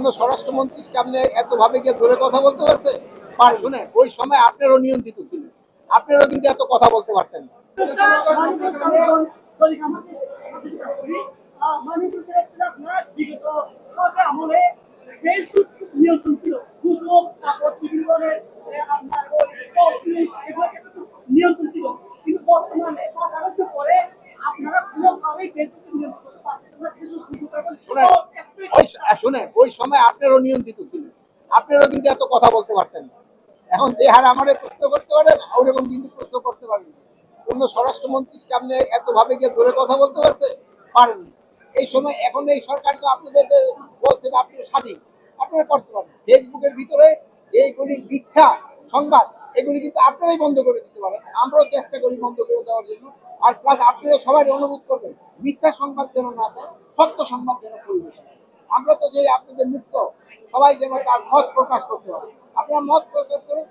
অন্য স্বরাষ্ট্রমন্ত্রীকে আপনি এতভাবে গিয়ে ধরে কথা বলতে পারতে পারেন? শুনে ওই সময় আপনারও নিয়ন্ত্রিত ছিলেন, আপনারও কিন্তু এত কথা বলতে পারতেন না। নিয়ন্ত্রণ ছিল নিয়ন্ত্রণ ছিল, কিন্তু বর্তমানে পরে আপনারা কোনোভাবেই ফেসবুক নিয়ন্ত্রণ করতে পারতেছেন না। শুনে ওই সময় আপনারও নিয়ন্ত্রিত ছিলেন, আপনারও কিন্তু এত কথা বলতে পারতেন না। এখন যে হার আমাদের প্রশ্ন করতে পারেন ওরকম কিন্তু প্রশ্ন করতে পারেন। অন্য স্বরাষ্ট্রমন্ত্রীকে আপনি এতভাবে গিয়ে ধরে কথা বলতে পারেন। এই সময় এখন এই সরকার তো আপনাদের বলছে যে আপনি স্বাধীন, আপনারা করতে পারেন। ফেসবুকের ভিতরে এইগুলি মিথ্যা সংবাদ এগুলি কিন্তু আপনারাই বন্ধ করে দিতে পারেন, আমরাও চেষ্টা করি বন্ধ করে দেওয়ার জন্য। আর প্লাস আপনারা সবাই অনুরোধ করবেন মিথ্যা সংবাদ যেন না দেয়, সত্য সংবাদ যেন পরিবেশন। আমরা তো যে আপনাদের মুক্ত, সবাই যেন তার মত প্রকাশ করতে পারে, আপনারা মত প্রকাশ করে